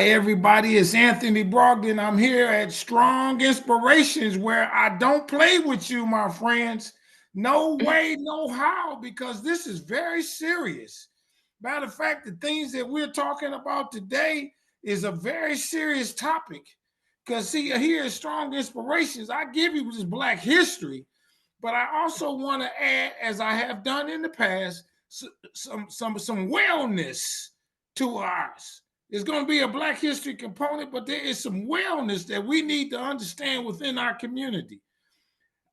Hey everybody, it's Anthony Brogdon. I'm here at Strong Inspirations where I don't play with you, my friends. No way, no how, because this is very serious. Matter of fact, the things that we're talking about today is a very serious topic. Because see, here at Strong Inspirations, I give you this Black history, but I also want to add, as I have done in the past, some wellness to ours. There's going to be a Black history component, but there is some wellness that we need to understand within our community.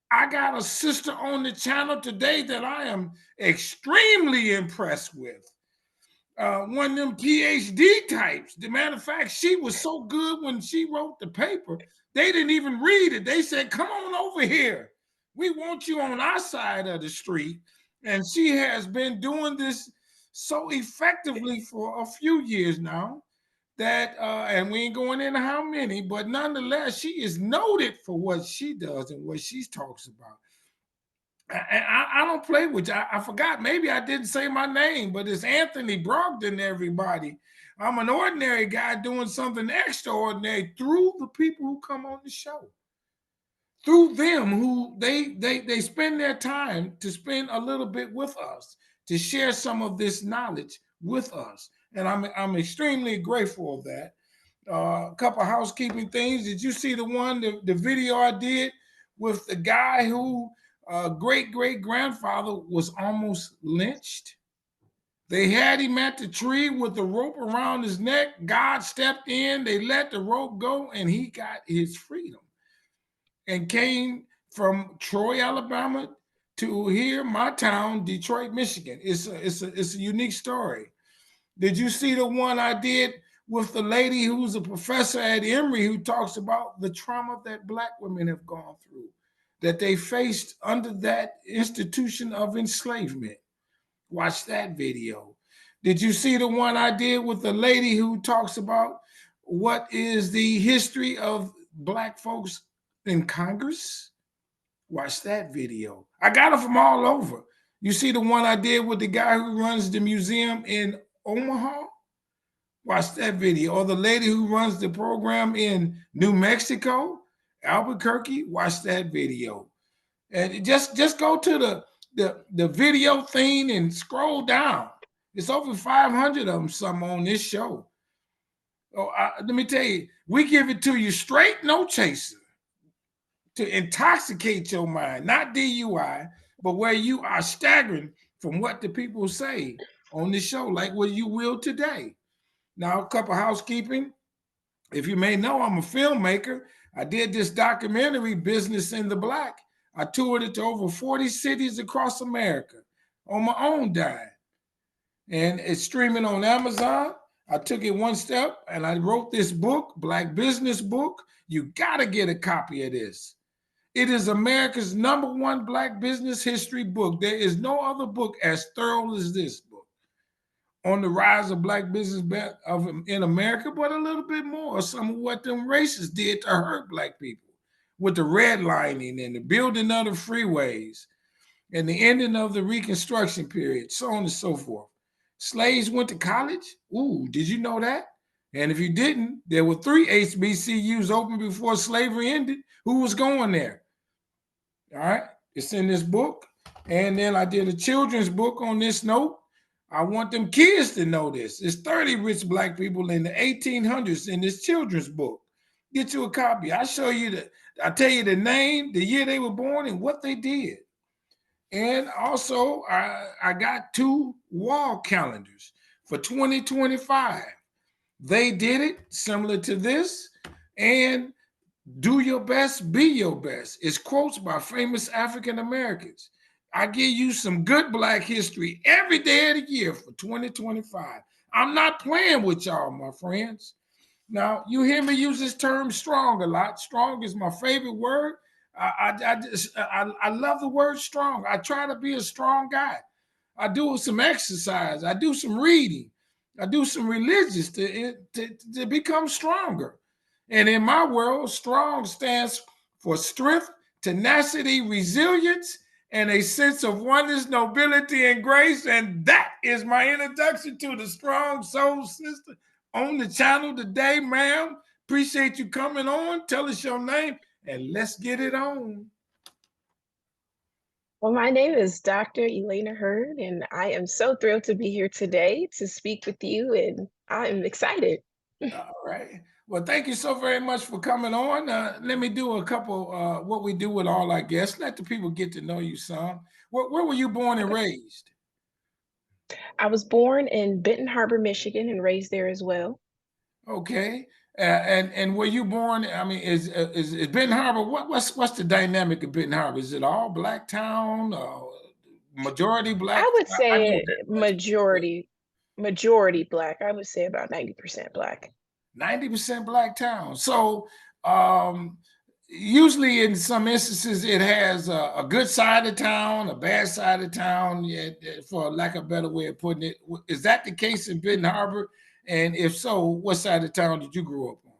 I got a sister on the channel today that I am extremely impressed with. One of them PhD types. The matter of fact, she was so good when she wrote the paper, they didn't even read it. They said, "Come on over here. We want you on our side of the street." And she has been doing this so effectively for a few years now that and we ain't going into how many, but nonetheless, she is noted for what she does and what she talks about. I don't play with you. I forgot. Maybe I didn't say my name, but it's Anthony Brogdon, everybody. I'm an ordinary guy doing something extraordinary through the people who come on the show. Through them who they spend their time to spend a little bit with us, to share some of this knowledge with us. And I'm extremely grateful of that. A couple of housekeeping things. Did you see the video I did with the guy who great grandfather was almost lynched? They had him at the tree with the rope around his neck. God stepped in, they let the rope go, and he got his freedom and came from Troy, Alabama to here, my town, Detroit, Michigan. It's a unique story. Did you see the one I did with the lady who's a professor at Emory who talks about the trauma that Black women have gone through, that they faced under that institution of enslavement? Watch that video. Did you see the one I did with the lady who talks about what is the history of Black folks in Congress? Watch that video. I got it from all over. You see the one I did with the guy who runs the museum in Omaha? Watch that video. Or the lady who runs the program in New Mexico, Albuquerque? Watch that video. And just go to the video thing and scroll down. It's over 500 of them, some on this show. Oh, let me tell you, we give it to you straight, no chaser, to intoxicate your mind, not DUI, but where you are staggering from what the people say on this show, like what you will today. Now, a couple housekeeping. If you may know, I'm a filmmaker. I did this documentary, Business in the Black. I toured it to over 40 cities across America on my own dime. And it's streaming on Amazon. I took it one step and I wrote this book, Black Business Book. You got to get a copy of this. It is America's #1 Black business history book. There is no other book as thorough as this book on the rise of Black business in America, but a little bit more. Some of what them racists did to hurt Black people with the redlining and the building of the freeways and the ending of the Reconstruction period, so on and so forth. Slaves went to college. Ooh, did you know that? And if you didn't, there were 3 HBCUs open before slavery ended. Who was going there? All right, it's in this book. And then I did a children's book on this note. I want them kids to know this. There's 30 rich Black people in the 1800s in this children's book. Get you a copy. I tell you the name, the year they were born, and what they did. And also, I got 2 wall calendars for 2025. They did it similar to this. And do your best, be your best. It's quotes by famous African Americans. I give you some good Black history every day of the year for 2025. I'm not playing with y'all, my friends. Now, you hear me use this term strong a lot. Strong is my favorite word. I love the word strong. I try to be a strong guy. I do some exercise. I do some reading. I do some religious to become stronger. And in my world, strong stands for strength, tenacity, resilience, and a sense of oneness, nobility, and grace. And that is my introduction to the Strong Soul Sister on the channel today, ma'am. Appreciate you coming on. Tell us your name and let's get it on. Well, my name is Dr. Elena Hurd, and I am so thrilled to be here today to speak with you, and I'm excited. All right. Well, thank you so very much for coming on. Let me do a couple, what we do with all our guests. Let the people get to know you some. Where were you born and Okay. raised? I was born in Benton Harbor, Michigan, and raised there as well. Okay. And were you born? I mean, is Benton Harbor? What's the dynamic of Benton Harbor? Is it all black town? Majority black? I would I know say that much. majority Black. I would say about 90% Black. 90% black town. So um, usually in some instances it has a good side of town, a bad side of town, yeah, for lack of a better way of putting it. Is that the case in Benton Harbor? And if so, what side of town did you grow up on?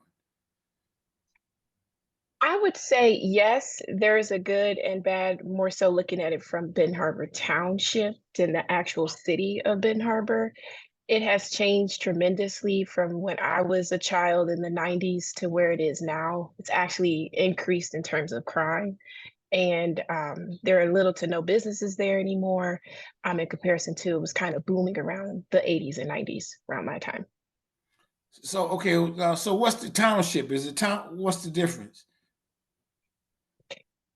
I would say yes, there is a good and bad, more so looking at it from Benton Harbor Township than the actual city of Benton Harbor. It has changed tremendously from when I was a child in the 90s to where it is now. It's actually increased in terms of crime, and there are little to no businesses there anymore, in comparison to it was kind of booming around the 80s and 90s around my time. So okay, so what's the township? Is it town? What's the difference?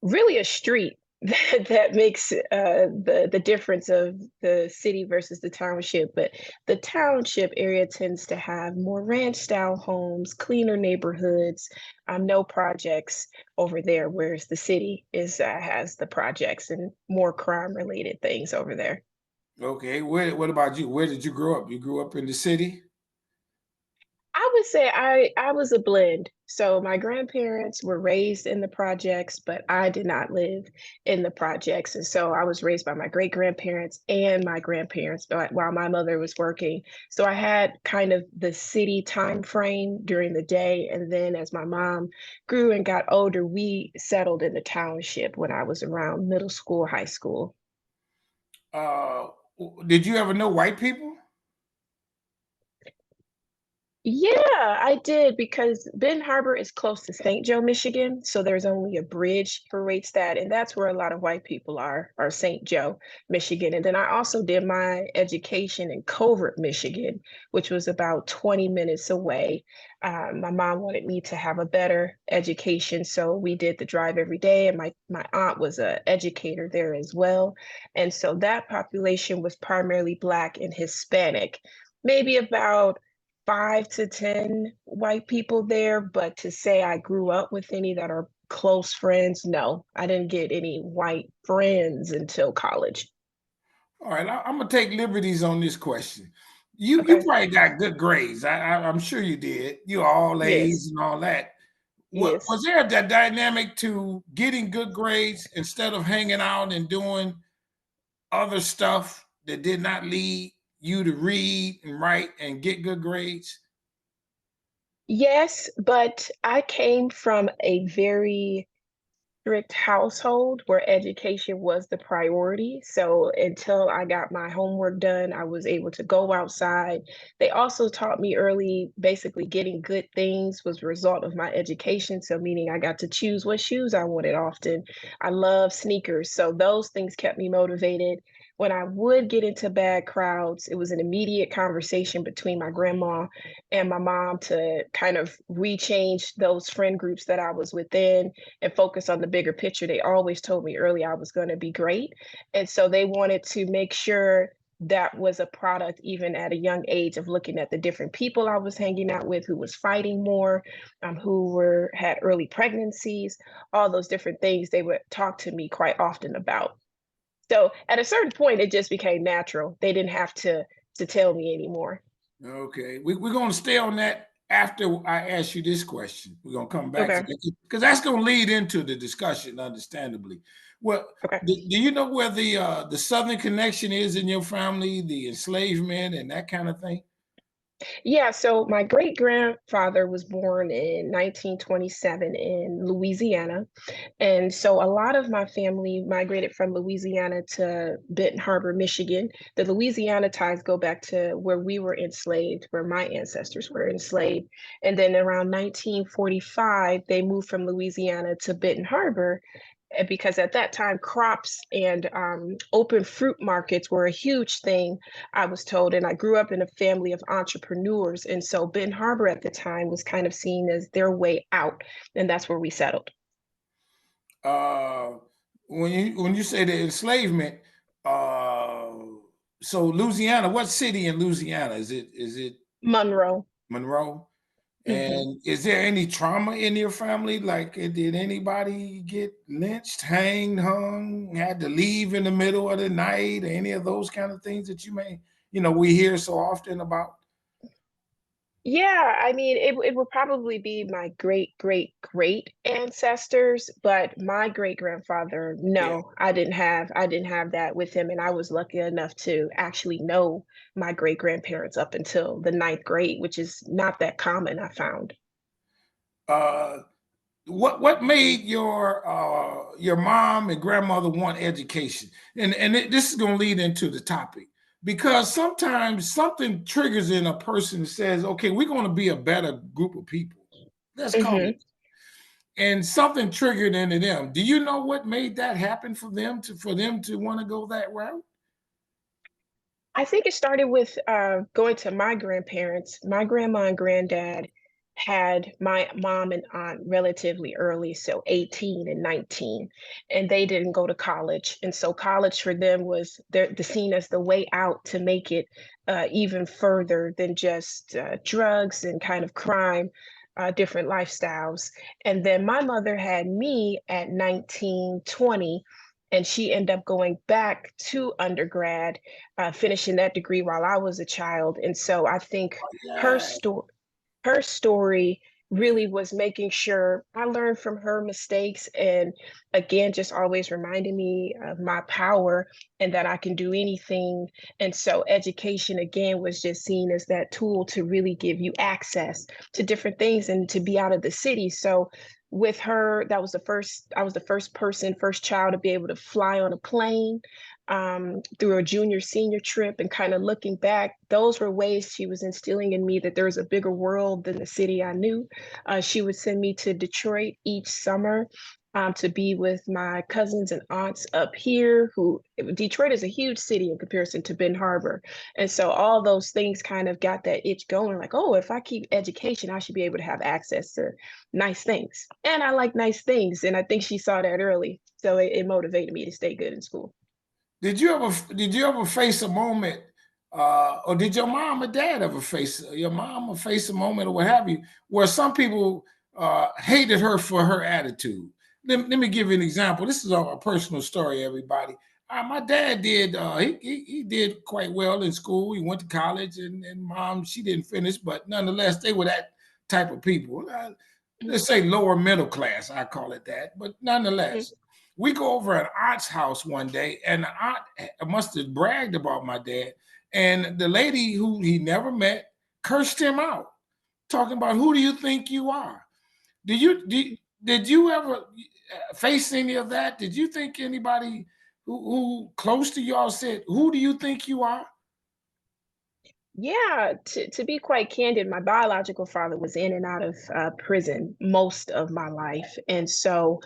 Really a street that makes the difference of the city versus the township. But the township area tends to have more ranch style homes, cleaner neighborhoods, no projects over there, whereas the city is has the projects and more crime related things over there. Okay, what about you? Where did you grow up? You grew up in the city? I would say I was a blend. So my grandparents were raised in the projects, but I did not live in the projects. And so I was raised by my great grandparents and my grandparents while my mother was working. So I had kind of the city time frame during the day. And then as my mom grew and got older, we settled in the township when I was around middle school, high school. Uh, did you ever know white people? Yeah, I did because Benton Harbor is close to St. Joe, Michigan. So there's only a bridge separates that, and that's where a lot of white people are St. Joe, Michigan. And then I also did my education in Covert, Michigan, which was about 20 minutes away. My mom wanted me to have a better education, so we did the drive every day. And my aunt was an educator there as well, and so that population was primarily Black and Hispanic, maybe about 5 to 10 white people there, but to say I grew up with any that are close friends, no, I didn't get any white friends until college. All right, I'm gonna take liberties on this question. You Okay. probably got good grades. I'm sure you did. You all Yes. A's and all that. Yes. Was there that dynamic to getting good grades instead of hanging out and doing other stuff that did not lead you to read and write and get good grades? Yes, but I came from a very strict household where education was the priority. So until I got my homework done, I was able to go outside. They also taught me early, basically getting good things was a result of my education. So meaning I got to choose what shoes I wanted often. I love sneakers. So those things kept me motivated. When I would get into bad crowds, it was an immediate conversation between my grandma and my mom to kind of rechange those friend groups that I was within and focus on the bigger picture. They always told me early I was going to be great. And so they wanted to make sure that was a product even at a young age of looking at the different people I was hanging out with who was fighting more, who were had early pregnancies, all those different things they would talk to me quite often about. So at a certain point it just became natural. They didn't have to tell me anymore. Okay, we're going to stay on that after I ask you this question. We're going to come back to Okay. that because that's going to lead into the discussion, understandably. Well, Okay. do you know where the Southern connection is in your family, the enslavement and that kind of thing? Yeah, so my great grandfather was born in 1927 in Louisiana. And so a lot of my family migrated from Louisiana to Benton Harbor, Michigan. The Louisiana ties go back to where we were enslaved, where my ancestors were enslaved. And then around 1945, they moved from Louisiana to Benton Harbor because at that time crops and open fruit markets were a huge thing, I was told. And I grew up in a family of entrepreneurs, and so Benton Harbor at the time was kind of seen as their way out, and that's where we settled. Uh, when you say the enslavement, uh, so Louisiana, what city in Louisiana is it Monroe. Monroe? Hmm. And is there any trauma in your family? Like, did anybody get lynched, hanged, hung, had to leave in the middle of the night, or any of those kind of things that you may, we hear so often about? Yeah, I mean, it would probably be my great great great ancestors, but my great grandfather, Yeah. no, I didn't have that with him, and I was lucky enough to actually know my great grandparents up until the ninth grade, which is not that common, I found. Uh, what made your mom and grandmother want education? And this is going to lead into the topic, because sometimes something triggers in a person and says, okay, we're going to be a better group of people. Let's call Hmm. it. And something triggered into them. Do you know what made that happen for them to want to go that route? I think it started with going to my grandparents. My grandma and granddad had my mom and aunt relatively early, so 18 and 19, and they didn't go to college. And so college for them was the seen as the way out to make it even further than just drugs and kind of crime, different lifestyles. And then my mother had me at 19, 20, and she ended up going back to undergrad, finishing that degree while I was a child. And so I think her Yeah. story her story really was making sure I learned from her mistakes, and again just always reminding me of my power and that I can do anything. And so education again was just seen as that tool to really give you access to different things and to be out of the city. So with her, that was the first I was the first person, first child to be able to fly on a plane through a junior senior trip. And kind of looking back, those were ways she was instilling in me that there was a bigger world than the city I knew. She would send me to Detroit each summer to be with my cousins and aunts up here. Detroit is a huge city in comparison to Ben Harbor. And so all those things kind of got that itch going, like, oh, if I keep education, I should be able to have access to nice things. And I like nice things. And I think she saw that early. So it motivated me to stay good in school. Did you ever face a moment, or did your mom or dad ever face a moment, or what have you, where some people hated her for her attitude? Let me give you an example. This is a personal story, everybody. My dad did he did quite well in school. He went to college, and mom, she didn't finish, but nonetheless, they were that type of people. Let's say lower middle class, I call it that, but Mhm. nonetheless, we go over at aunt's house one day, and the aunt must have bragged about my dad. And the lady who he never met cursed him out, talking about, who do you think you are? Did you ever face any of that? Did you think anybody who close to y'all said, who do you think you are? Yeah, to be quite candid, my biological father was in and out of prison most of my life. And so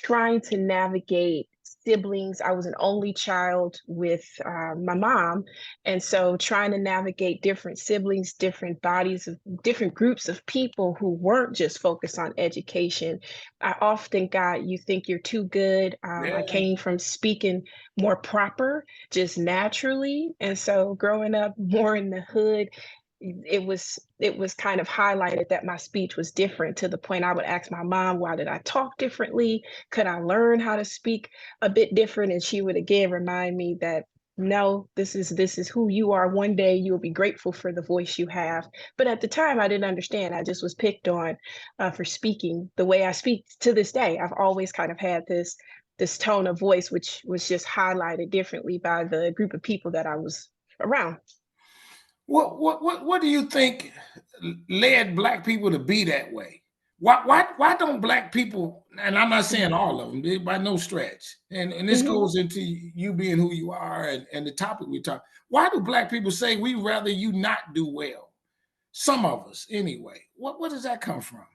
trying to navigate siblings. I was an only child with my mom. And so trying to navigate different siblings, different bodies of different groups of people who weren't just focused on education. I often got, you think you're too good. I Yeah. came from speaking more proper, just naturally. And so growing up more in the hood, it was kind of highlighted that my speech was different, to the point I would ask my mom, why did I talk differently? Could I learn how to speak a bit different? And she would again remind me that no, this is who you are. One day you'll be grateful for the voice you have. But at the time I didn't understand. I just was picked on for speaking the way I speak to this day. I've always kind of had this tone of voice, which was just highlighted differently by the group of people that I was around. What do you think led black people to be that way? Why don't black people, and I'm not saying Mhm, all of them by no stretch, and this mhm. goes into you being who you are and the topic we talk. Why do black people say we rather you not do well? Some of us anyway. What does that come from?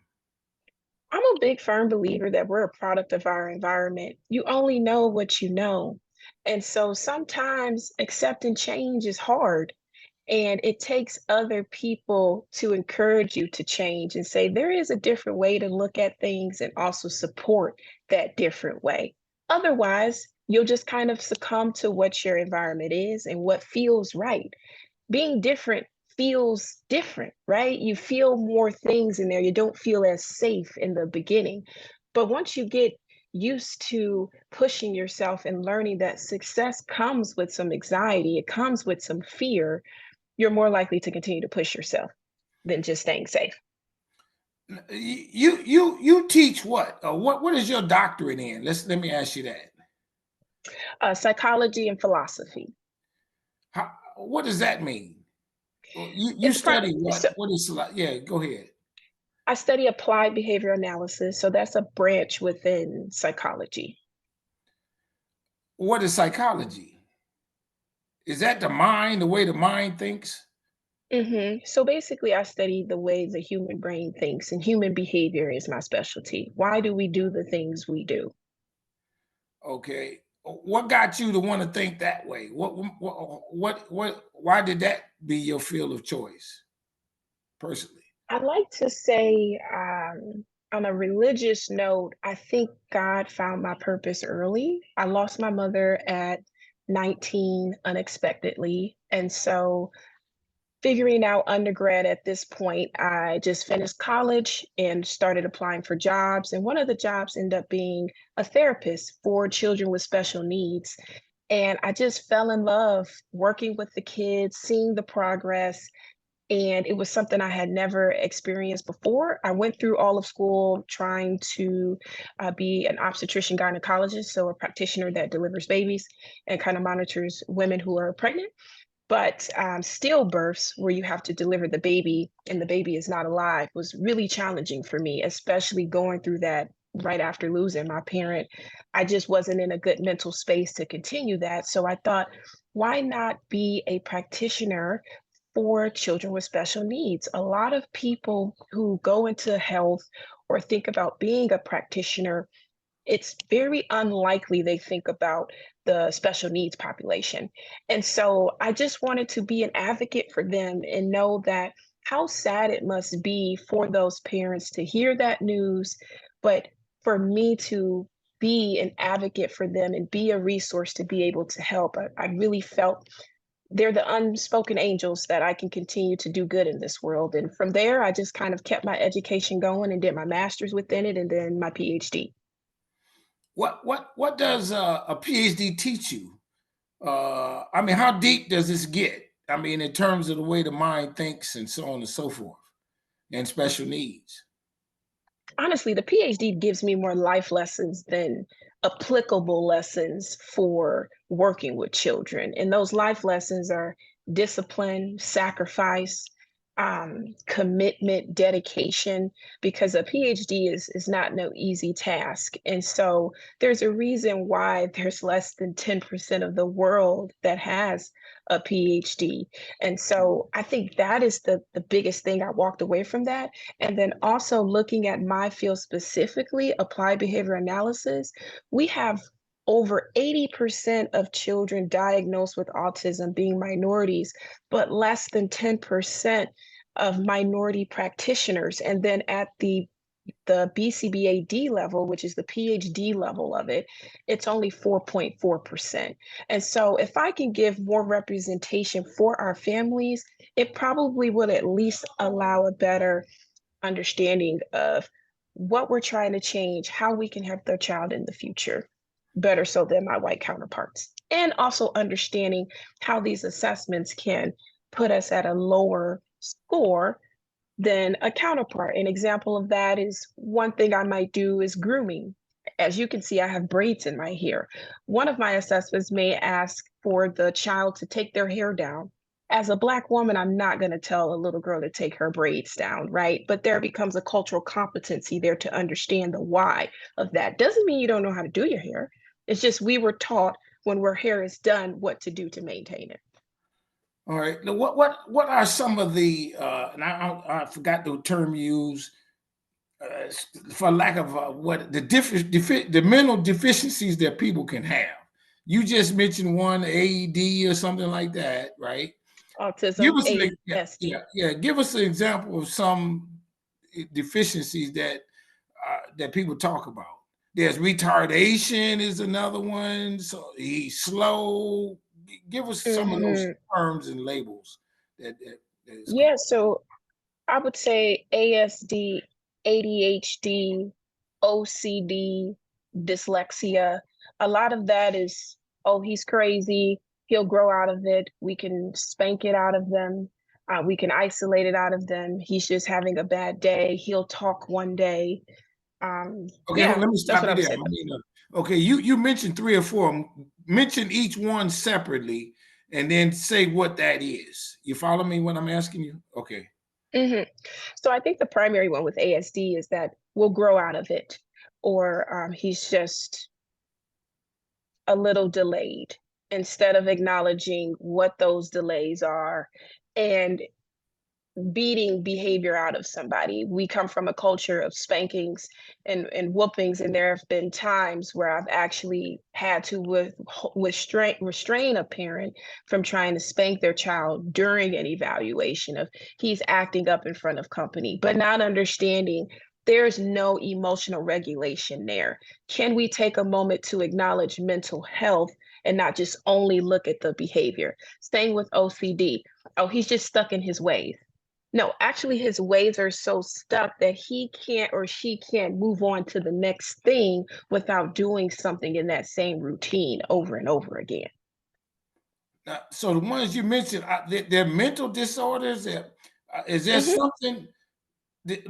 I'm a big firm believer that we're a product of our environment. You only know what you know. And so sometimes accepting change is hard. And it takes other people to encourage you to change and say there is a different way to look at things and also support that different way. Otherwise, you'll just kind of succumb to what your environment is and what feels right. Being different feels different, right? You feel more things in there. You don't feel as safe in the beginning. But once you get used to pushing yourself and learning that success comes with some anxiety, it comes with some fear, you're more likely to continue to push yourself than just staying safe. You teach what? What is your doctorate in? Let me ask you that. Psychology and philosophy. What does that mean? You It's study so what? What is yeah? Go ahead. I study applied behavior analysis, so that's a branch within psychology. What is psychology? Is that the mind, the way the mind thinks? So basically, I study the way the human brain thinks, and human behavior is my specialty. Why do we do the things we do? Okay. What got you to want to think that way? Why did that be your field of choice personally? I like to say, on a religious note, I think God found my purpose early. I lost my mother at 19 unexpectedly. And so figuring out undergrad at this point, I just finished college and started applying for jobs. And one of the jobs ended up being a therapist for children with special needs. And I just fell in love working with the kids, seeing the progress. And it was something I had never experienced before. I went through all of school trying to be an obstetrician gynecologist, so a practitioner that delivers babies and kind of monitors women who are pregnant. But, stillbirths, where you have to deliver the baby and the baby is not alive, was really challenging for me, especially going through that right after losing my parent. I just wasn't in a good mental space to continue that, so I thought, "Why not be a practitioner for children with special needs?" A lot of people who go into health or think about being a practitioner, it's very unlikely they think about the special needs population. And so I just wanted to be an advocate for them and know that how sad it must be for those parents to hear that news, but for me to be an advocate for them and be a resource to be able to help. I really felt they're the unspoken angels that I can continue to do good in this world. And from there, I just kind of kept my education going and did my master's within it and then my PhD. What does a PhD teach you? I mean, how deep does this get? I mean, in terms of the way the mind thinks and so on and so forth, and special needs. Honestly, the PhD gives me more life lessons than applicable lessons for working with children. And those life lessons are discipline, sacrifice, commitment, dedication, because a PhD is not no easy task. And so there's a reason why there's less than 10% of the world that has a PhD. And so I think that is the biggest thing I walked away from that. And then also looking at my field specifically, applied behavior analysis, we have over 80% of children diagnosed with autism being minorities, but less than 10% of minority practitioners. And then at the BCBAD level, which is the PhD level of it, it's only 4.4%. And so if I can give more representation for our families, it probably would at least allow a better understanding of what we're trying to change, how we can help their child in the future better so than my white counterparts. And also understanding how these assessments can put us at a lower score than a counterpart. An example of that is one thing I might do is grooming. As you can see, I have braids in my hair. One of my assessments may ask for the child to take their hair down as a Black woman, I'm not going to tell a little girl to take her braids down, right? But there becomes a cultural competency there to understand the why of that. Doesn't mean you don't know how to do your hair. It's just we were taught when our hair is done what to do to maintain it. All right. Now, what are some of the and I forgot the term used for lack of what the mental deficiencies that people can have. You just mentioned one AED or something like that, right? Give Autism, us ASD. yeah. Give us an example of some deficiencies that people talk about. There's retardation is another one. So he's slow. Give us some of those Hmm. terms and labels that is called. Yeah, so I would say ASD, ADHD, OCD, dyslexia. A lot of that is, oh, he's crazy. He'll grow out of it. We can spank it out of them. We can isolate it out of them. He's just having a bad day. He'll talk one day. Okay, Yeah, let me that's stop what I you would there. say I about mean, okay, you mentioned three or four. Mention each one separately, and then say what that is. You follow me when I'm asking you? Okay. it. So I think the primary one with ASD is that we'll grow out of it, or he's just a little delayed instead of acknowledging what those delays are and beating behavior out of somebody. We come from a culture of spankings and whoopings, and there have been times where I've actually had to restrain a parent from trying to spank their child during an evaluation of he's acting up in front of company, but not understanding there's no emotional regulation there. Can we take a moment to acknowledge mental health and not just only look at the behavior? Same with OCD. Oh, he's just stuck in his ways. No, actually, his ways are so stuck that he can't or she can't move on to the next thing without doing something in that same routine over and over again. So the ones you mentioned, they're mental disorders. Is there Hmm. something? That,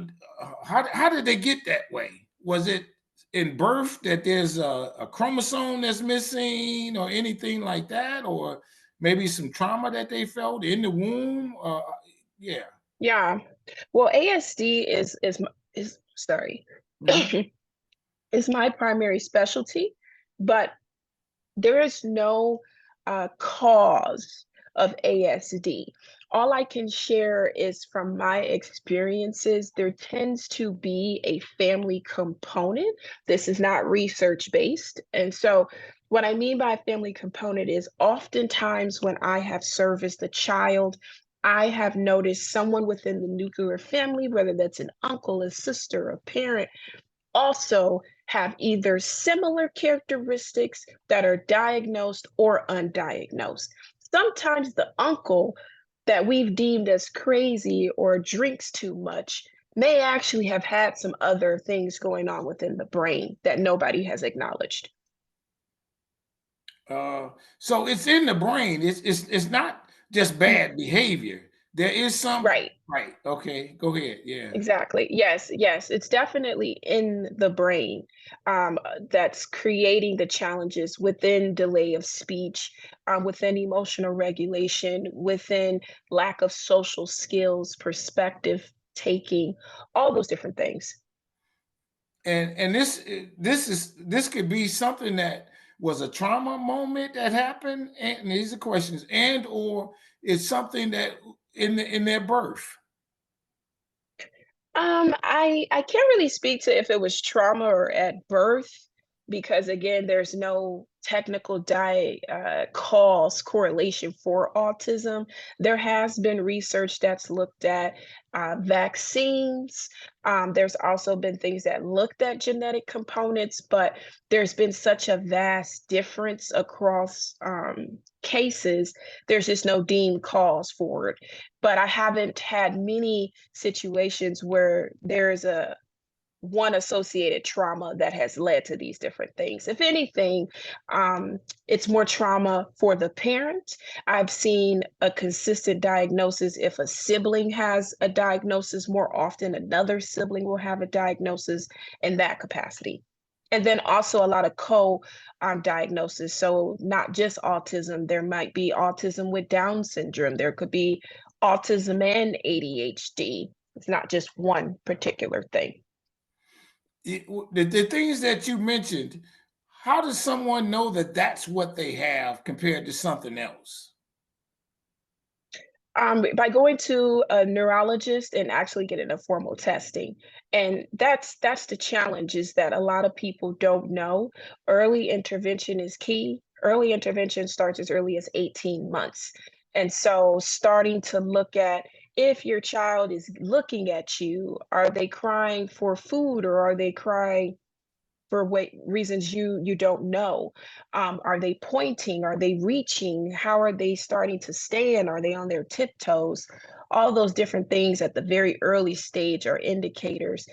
how did they get that way? Was it in birth that there's a chromosome that's missing, or anything like that, or maybe some trauma that they felt in the womb? Yeah. Yeah. Well, ASD is sorry, Mhm. is my primary specialty, but there is no cause of ASD. All I can share is from my experiences, there tends to be a family component. This is not research based. And so, what I mean by family component is oftentimes when I have serviced a child, I have noticed someone within the nuclear family, whether that's an uncle, a sister, a parent, also have either similar characteristics that are diagnosed or undiagnosed. Sometimes the uncle that we've deemed as crazy or drinks too much may actually have had some other things going on within the brain that nobody has acknowledged. Uh, so it's in the brain. It's not just Mhm. bad behavior. There is some Right. right. Okay, go ahead. Yeah. Exactly. Yes, yes, it's definitely in the brain that's creating the challenges within delay of speech, within emotional regulation, within lack of social skills, perspective taking, all those different things. And this could be something that was a trauma moment that happened, and these are questions, and or it's something that in their birth. I can't really speak to if it was trauma or at birth because again, there's no technical cause correlation for autism. There has been research that's looked at vaccines. There's also been things that looked at genetic components, but there's been such a vast difference across cases. There's just no deemed cause for it, but I haven't had many situations where there is a one associated trauma that has led to these different things. If anything, it's more trauma for the parent. I've seen a consistent diagnosis. If a sibling has a diagnosis, more often another sibling will have a diagnosis in that capacity. And then also a lot of diagnosis. So not just autism, there might be autism with Down syndrome. There could be autism and ADHD. It's not just one particular thing. The things that you mentioned, how does someone know that that's what they have compared to something else? By going to a neurologist and actually getting a formal testing. And that's the challenge, is that a lot of people don't know. Early intervention is key. Early intervention starts as early as 18 months. And so starting to look at, if your child is looking at you, are they crying for food, or are they crying for reasons you don't know? Are they pointing? Are they reaching? How are they starting to stand? Are they on their tiptoes? All those different things at the very early stage are indicators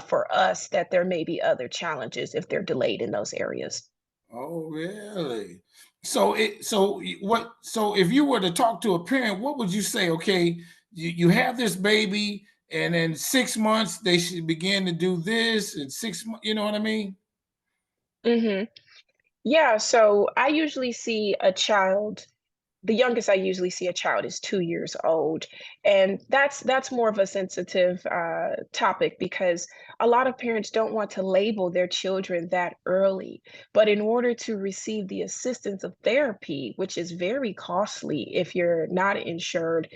for us that there may be other challenges if they're delayed in those areas. Oh, really? So if you were to talk to a parent, what would you say? Okay, you have this baby, and in 6 months they should begin to do this, and 6 months, you know what I mean? hmm Yeah, so I usually see a child. The youngest I usually see a child is 2 years old, and that's more of a sensitive, topic, because a lot of parents don't want to label their children that early. But in order to receive the assistance of therapy, which is very costly if you're not insured,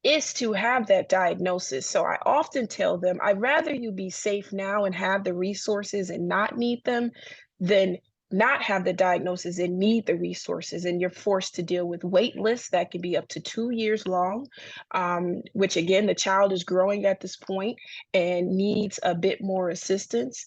is to have that diagnosis. So I often tell them, I'd rather you be safe now and have the resources and not need them, than not have the diagnosis and need the resources. And you're forced to deal with wait lists that can be up to 2 years long, which again, the child is growing at this point and needs a bit more assistance.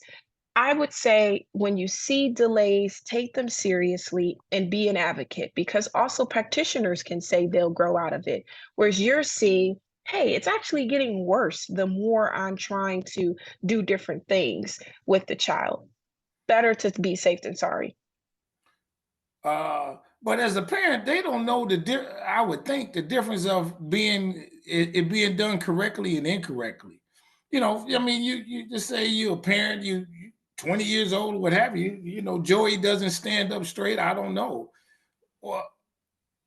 I would say when you see delays, take them seriously and be an advocate, because also practitioners can say they'll grow out of it. Whereas you're seeing, hey, it's actually getting worse the more I'm trying to do different things with the child. Better to be safe than sorry. But as a parent, they don't know I would think the difference of it being done correctly and incorrectly. I mean, you just say you're a parent, you 20 years old, what have you. Joey doesn't stand up straight. I don't know. Well,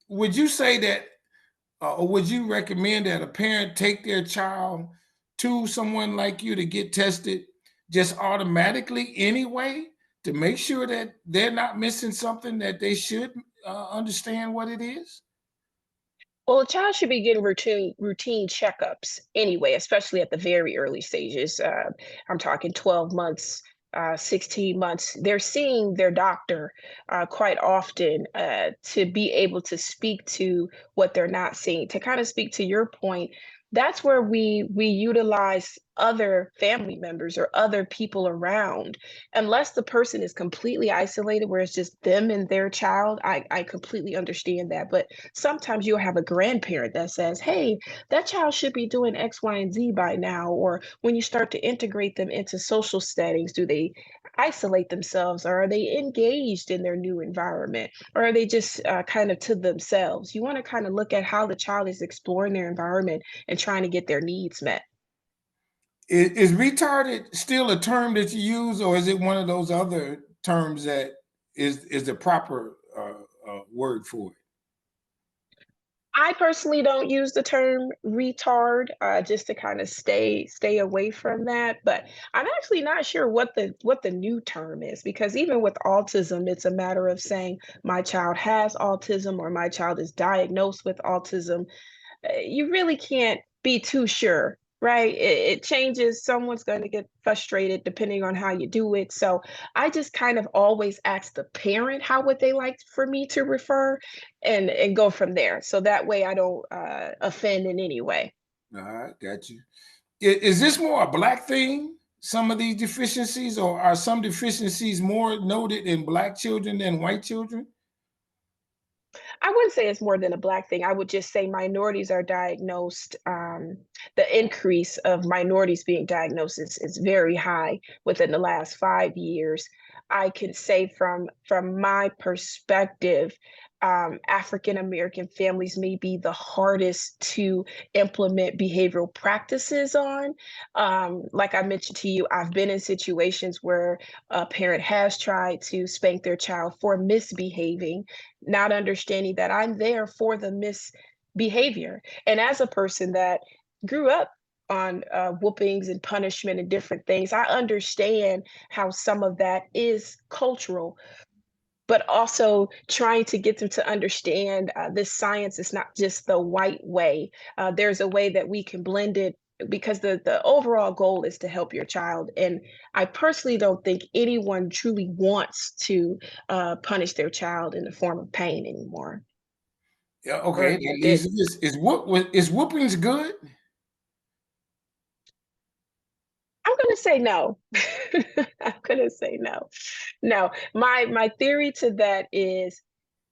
would you say that, or would you recommend that a parent take their child to someone like you to get tested just automatically anyway, to make sure that they're not missing something, that they should understand what it is? Well, a child should be getting routine checkups anyway, especially at the very early stages. I'm talking 12 months, 16 months. They're seeing their doctor quite often to be able to speak to what they're not seeing. To kind of speak to your point, that's where we utilize other family members or other people around. Unless the person is completely isolated, where it's just them and their child, I completely understand that. But sometimes you'll have a grandparent that says, hey, that child should be doing X, Y, and Z by now. Or when you start to integrate them into social settings, do they isolate themselves, or are they engaged in their new environment, or are they just kind of to themselves? You want to kind of look at how the child is exploring their environment and trying to get their needs met. Is retarded still a term that you use, or is it one of those other terms that is the proper word for it? I personally don't use the term retard, just to kind of stay away from that. But I'm actually not sure what the new term is, because even with autism, it's a matter of saying my child has autism or my child is diagnosed with autism. You really can't be too sure, right? It changes. Someone's going to get frustrated depending on how you do it. So I just kind of always ask the parent how would they like for me to refer, and go from there. So that way I don't offend in any way. All right, got you. Is this more a black thing? Some of these deficiencies, or are some deficiencies more noted in black children than white children? I wouldn't say it's more than a black thing. I would just say minorities are diagnosed. The increase of minorities being diagnosed is very high within the last 5 years. I can say from my perspective, African American families may be the hardest to implement behavioral practices on. Like I mentioned to you, I've been in situations where a parent has tried to spank their child for misbehaving, not understanding that I'm there for the misbehavior. And as a person that grew up on whoopings and punishment and different things, I understand how some of that is cultural, but also trying to get them to understand this science is not just the white way. There's a way that we can blend it, because the overall goal is to help your child. And I personally don't think anyone truly wants to punish their child in the form of pain anymore. Yeah, okay. Or That did leads to this. Is whoopings good? I'm gonna say no. I'm gonna say no. No, my theory to that is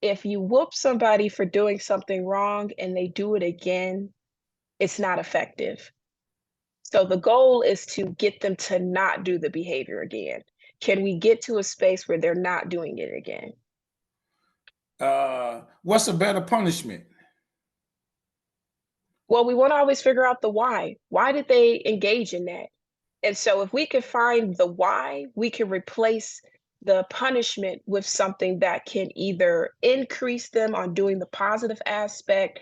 if you whoop somebody for doing something wrong and they do it again, it's not effective. So the goal is to get them to not do the behavior again. Can we get to a space where they're not doing it again? What's a better punishment? Well, we want to always figure out the why. Why did they engage in that? And so if we can find the why, we can replace the punishment with something that can either increase them on doing the positive aspect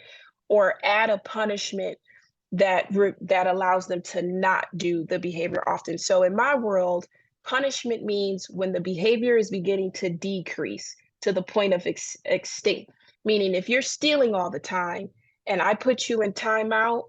or add a punishment that allows them to not do the behavior often. So in my world, punishment means when the behavior is beginning to decrease to the point of extinct. Meaning, if you're stealing all the time and I put you in timeout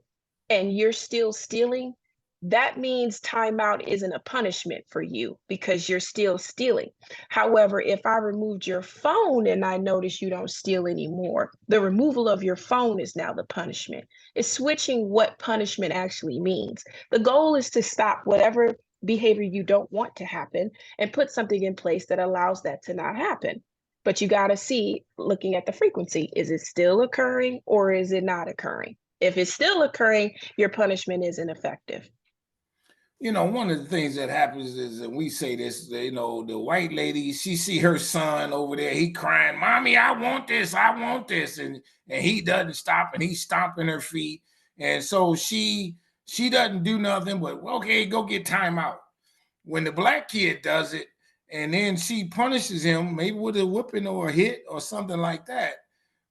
and you're still stealing, that means timeout isn't a punishment for you because you're still stealing. However, if I removed your phone and I notice you don't steal anymore, the removal of your phone is now the punishment. It's switching what punishment actually means. The goal is to stop whatever behavior you don't want to happen and put something in place that allows that to not happen. But you got to see, looking at the frequency, is it still occurring or is it not occurring? If it's still occurring, your punishment isn't effective. One of the things that happens is, and we say this, the white lady, she see her son over there, he crying, "Mommy, I want this, I want this," and he doesn't stop, and he's stomping her feet, and so she doesn't do nothing but, okay, go get timeout. When the black kid does it, and then she punishes him, maybe with a whooping or a hit or something like that,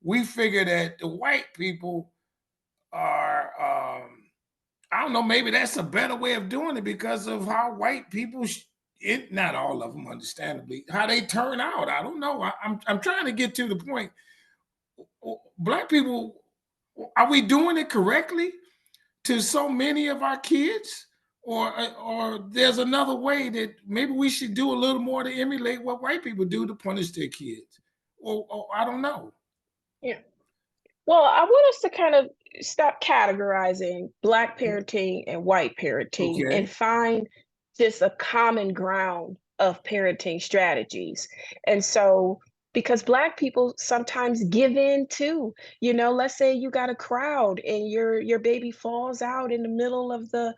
we figure that the white people are. I don't know, maybe that's a better way of doing it because of how white people, not all of them, understandably, how they turn out. I don't know. I'm trying to get to the point. Black people, are we doing it correctly to so many of our kids? Or there's another way that maybe we should do a little more to emulate what white people do to punish their kids. Or I don't know. Yeah. Well, I want us to kind of stop categorizing Black parenting and white parenting Okay. and find just a common ground of parenting strategies. And so, because Black people sometimes give in too, let's say you got a crowd and your baby falls out in the middle of the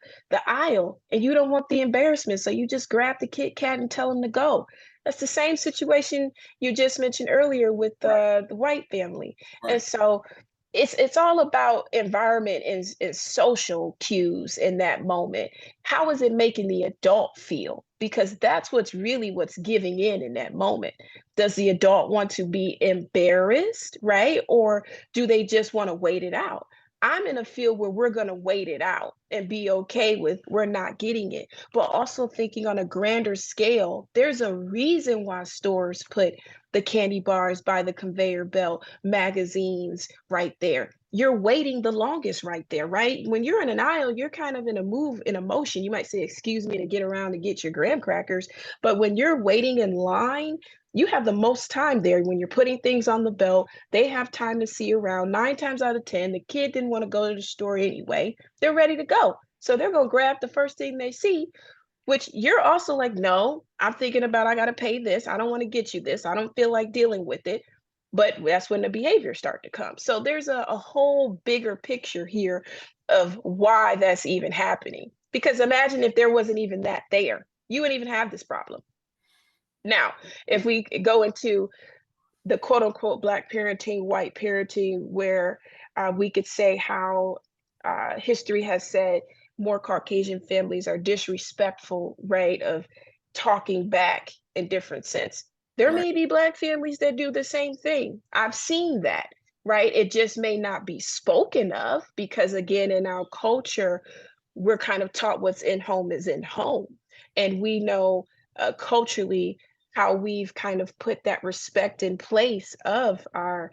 aisle and you don't want the embarrassment, so you just grab the Kit Kat and tell them to go. That's the same situation you just mentioned earlier with Right. the white family. And Right. so it's all about environment and social cues in that moment. How is it making the adult feel? Because that's what's giving in that moment. Does the adult want to be embarrassed, right? Or do they just want to wait it out? I'm in a field where we're going to wait it out and be okay with we're not getting it. But also thinking on a grander scale, there's a reason why stores put the candy bars by the conveyor belt, magazines right there. You're waiting the longest right there, right? When you're in an aisle, you're kind of in a move, in a motion. You might say, "Excuse me," to get around to get your graham crackers. But when you're waiting in line, you have the most time there. When you're putting things on the belt, they have time to see around. 9 times out of 10, the kid didn't want to go to the store anyway. They're ready to go. So they're going to grab the first thing they see, which you're also like, no, I'm thinking about, I got to pay this. I don't want to get you this. I don't feel like dealing with it. But that's when the behaviors start to come. So there's a whole bigger picture here of why that's even happening. Because imagine if there wasn't even that there, you wouldn't even have this problem. Now, if we go into the quote unquote black parenting, white parenting, where we could say how history has said more Caucasian families are disrespectful, right? Of talking back in different sense. There Right. may be black families that do the same thing. I've seen that, right? It just may not be spoken of because, again, in our culture, we're kind of taught what's in home is in home. And we know culturally how we've kind of put that respect in place of our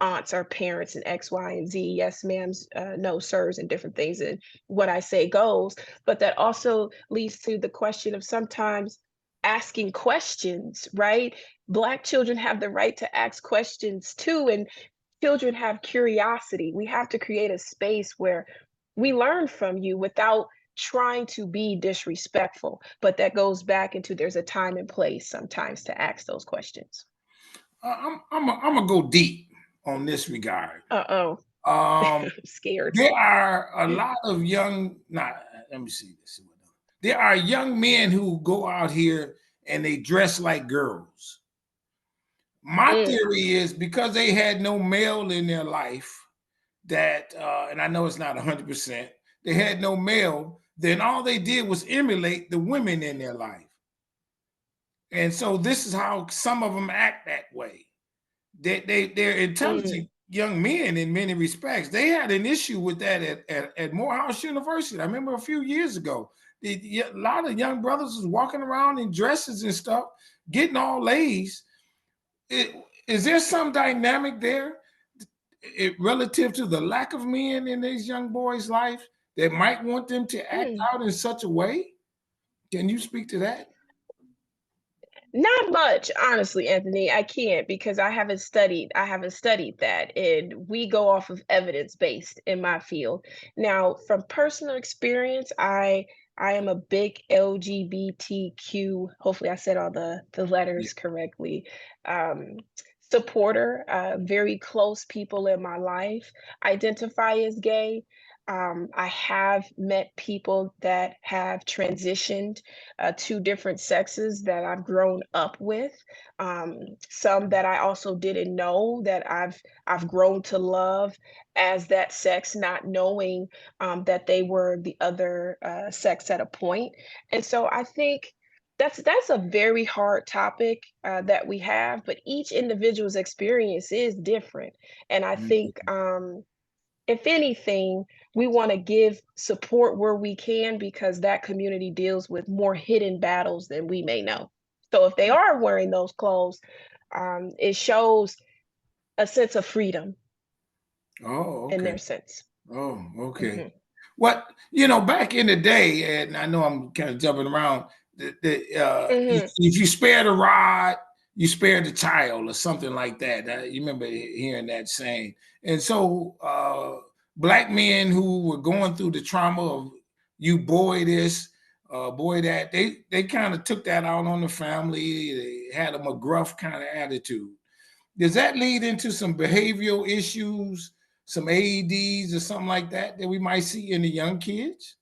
aunts, our parents, and X, Y, and Z. Yes, ma'ams, no, sirs, and different things. And what I say goes. But that also leads to the question of sometimes asking questions, right? Black children have the right to ask questions too. And children have curiosity. We have to create a space where we learn from you without trying to be disrespectful. But that goes back into there's a time and place sometimes to ask those questions. I'm gonna go deep on this regard. Uh-oh, Um, scared. there are a lot of young. Not. Let me see this. There are young men who go out here and they dress like girls. My Mm, theory is because they had no male in their life that, and I know it's not 100%, they had no male, then all they did was emulate the women in their life. And so this is how some of them act that way. They're mm, intelligent young men in many respects. They had an issue with that at Morehouse University. I remember a few years ago, a lot of young brothers was walking around in dresses and stuff, getting all ladies. Is there some dynamic there relative to the lack of men in these young boys' life that might want them to act mm. out in such a way? Can you speak to that? Not much, honestly, Anthony. I can't because I haven't studied that, and we go off of evidence-based in my field. Now, from personal experience, I am a big LGBTQ, hopefully I said all the Yeah. letters correctly, um, supporter. Very close people in my life identify as gay. I have met people that have transitioned to different sexes that I've grown up with. Um, some that I also didn't know that I've grown to love as that sex, not knowing that they were the other sex at a point. And so I think that's a very hard topic that we have, but each individual's experience is different. And I think if anything, we want to give support where we can because that community deals with more hidden battles than we may know. So if they are wearing those clothes, it shows a sense of freedom Oh, in okay. their sense. Oh, okay. Mhm. What back in the day, and I know I'm kind of jumping around. Mhm. If you spare the rod, you spare the child, or something like that. You remember hearing that saying. And so, black men who were going through the trauma of you boy this, boy that, they kind of took that out on the family. They had a McGruff kind of attitude. Does that lead into some behavioral issues, some AEDs or something like that that we might see in the young kids?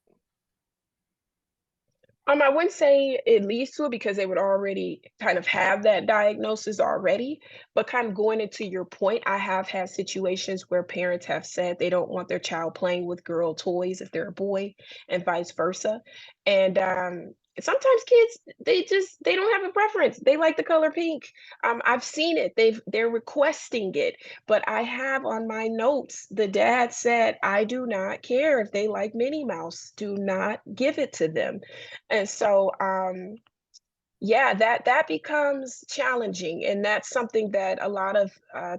I wouldn't say it leads to it because they would already kind of have that diagnosis already. But kind of going into your point, I have had situations where parents have said they don't want their child playing with girl toys if they're a boy, and vice versa. And sometimes kids they don't have a preference. They like the color pink. I've seen it. They're requesting it. But I have on my notes the dad said, I do not care if they like Minnie Mouse. Do not give it to them. And so, yeah, that becomes challenging, and that's something that a lot of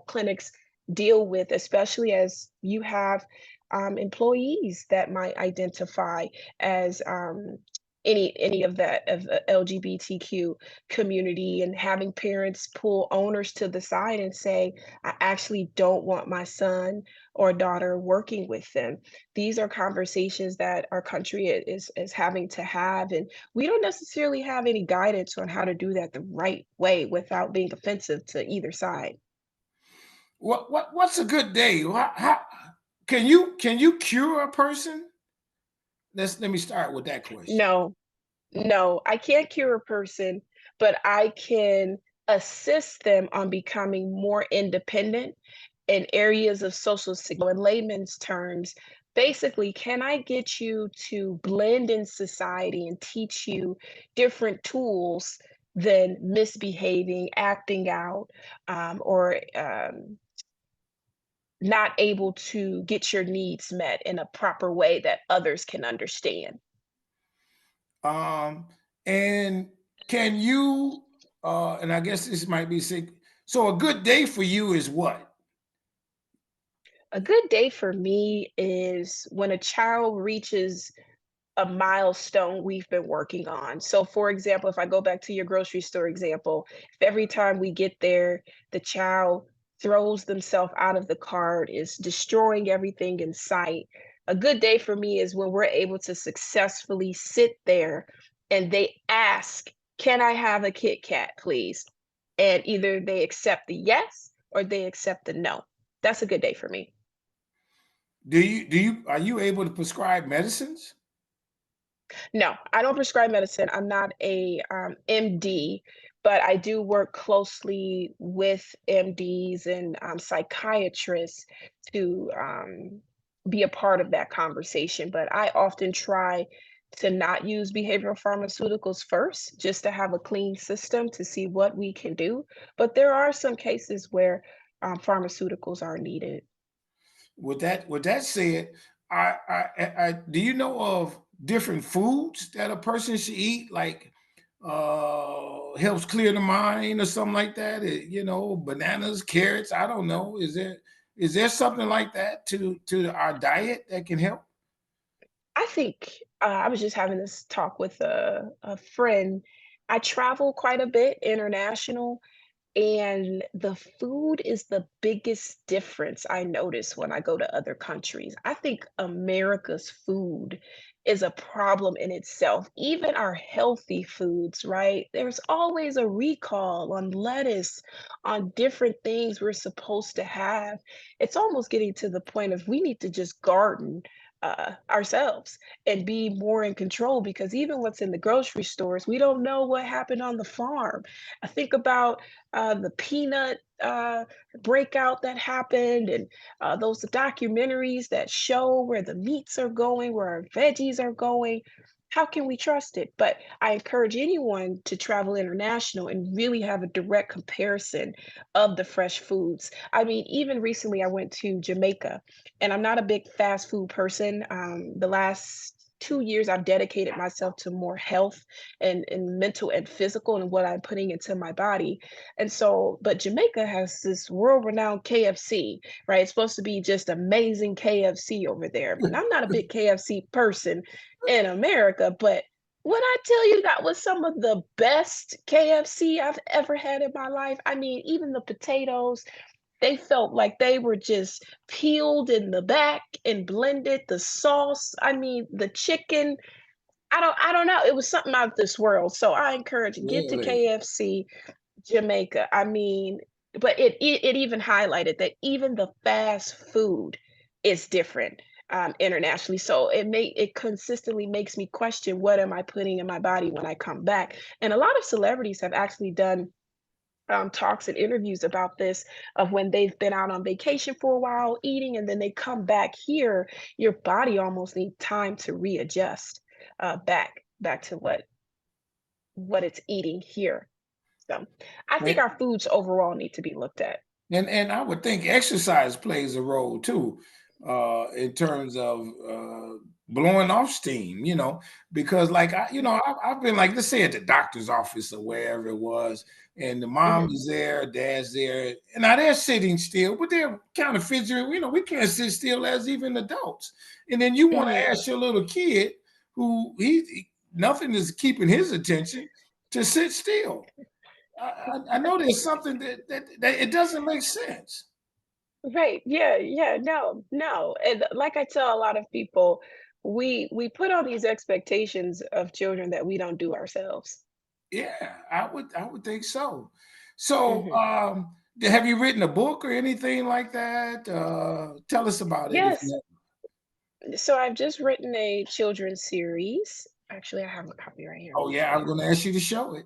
clinics deal with, especially as you have employees that might identify as any of that of the LGBTQ community, and having parents pull owners to the side and say, "I actually don't want my son or daughter working with them." These are conversations that our country is having to have, and we don't necessarily have any guidance on how to do that the right way without being offensive to either side. What's a good day? Can you cure a person? Let me start with that question. No, no, I can't cure a person, but I can. assist them on becoming more independent in areas of social in layman's terms, basically, can I get you to blend in society and teach you different tools than misbehaving, acting out, or not able to get your needs met in a proper way that others can understand? Um, and can you, and I guess this might be sick. So a good day for you is what? A good day for me is when a child reaches a milestone we've been working on. So, for example, if I go back to your grocery store example, if every time we get there, the child throws themselves out of the cart, is destroying everything in sight, a good day for me is when we're able to successfully sit there and they ask, "Can I have a Kit Kat, please?" And either they accept the yes or they accept the no. That's a good day for me. Do you are you able to prescribe medicines? No, I don't prescribe medicine. I'm not a MD, but I do work closely with MDs and psychiatrists to be a part of that conversation. But I often try to not use behavioral pharmaceuticals first, just to have a clean system to see what we can do. But there are some cases where pharmaceuticals are needed. With that said, I do you know of different foods that a person should eat, like helps clear the mind or something like that? Bananas, carrots. I don't know. Is there something like that to our diet that can help? I think I was just having this talk with a friend. I travel quite a bit international, and the food is the biggest difference I notice when I go to other countries. I think America's food is a problem in itself. Even our healthy foods, right? There's always a recall on lettuce, on different things we're supposed to have. It's almost getting to the point of we need to just garden ourselves and be more in control, because even what's in the grocery stores, we don't know what happened on the farm. I think about the peanut breakout that happened, and those documentaries that show where the meats are going, where our veggies are going. How can we trust it? But I encourage anyone to travel international and really have a direct comparison of the fresh foods. I mean, even recently I went to Jamaica, and I'm not a big fast food person. The last 2 years, I've dedicated myself to more health and mental and physical and what I'm putting into my body. And so, but Jamaica has this world-renowned KFC, right? It's supposed to be just amazing KFC over there. And I'm not a big KFC person in America, but when I tell you that was some of the best KFC I've ever had in my life, I mean, even the potatoes, they felt like they were just peeled in the back and blended. The sauce, I mean, the chicken, I don't know, it was something out of this world. So I encourage, get to Really? KFC Jamaica. I mean, but it even highlighted that even the fast food is different internationally. So it consistently makes me question, what am I putting in my body when I come back? And a lot of celebrities have actually done talks and interviews about this, of when they've been out on vacation for a while eating, and then they come back here, your body almost needs time to readjust back to what it's eating here. So I think And, our foods overall need to be looked at. and I would think exercise plays a role too, in terms of blowing off steam, because like I've been, like, let's say at the doctor's office or wherever it was, and the mom Mhm. is there, dad's there, and now they're sitting still, but they're kind of fidgeting. We can't sit still as even adults. And then you want to Mhm. ask your little kid, who nothing is keeping his attention, to sit still. I know there's something that it doesn't make sense. Right. Yeah, yeah. No, no. And like I tell a lot of people, we put on these expectations of children that we don't do ourselves. Yeah, I would think so. So, Mhm. have you written a book or anything like that? Tell us about it if Yes. you have. So I've just written a children's series. Actually, I have a copy right here. Let Oh me yeah, show I was you. going to ask you to show it.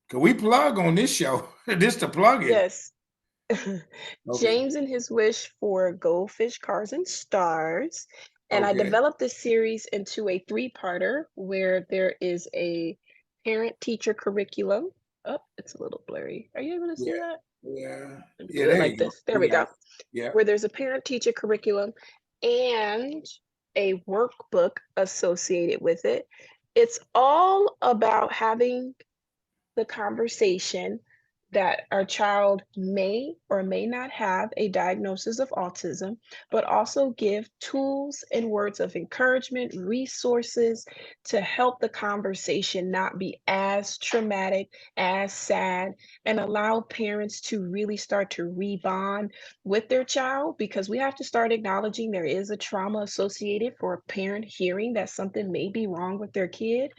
Can we plug on this show? This to plug it. Yes. Okay. James and His Wish for Goldfish, Cars, and Stars. And I Okay. developed this series into a three-parter where there is a parent-teacher curriculum. Oh, it's a little blurry. Are you able to see Yeah. that? Yeah. Let me Yeah. do it There like you go. this. There We we got go. it. Yeah. Where there's a parent-teacher curriculum and a workbook associated with it. It's all about having the conversation that our child may or may not have a diagnosis of autism, but also give tools and words of encouragement, resources to help the conversation not be as traumatic, as sad, and allow parents to really start to rebond with their child because we have to start acknowledging there is a trauma associated for a parent hearing that something may be wrong with their kid,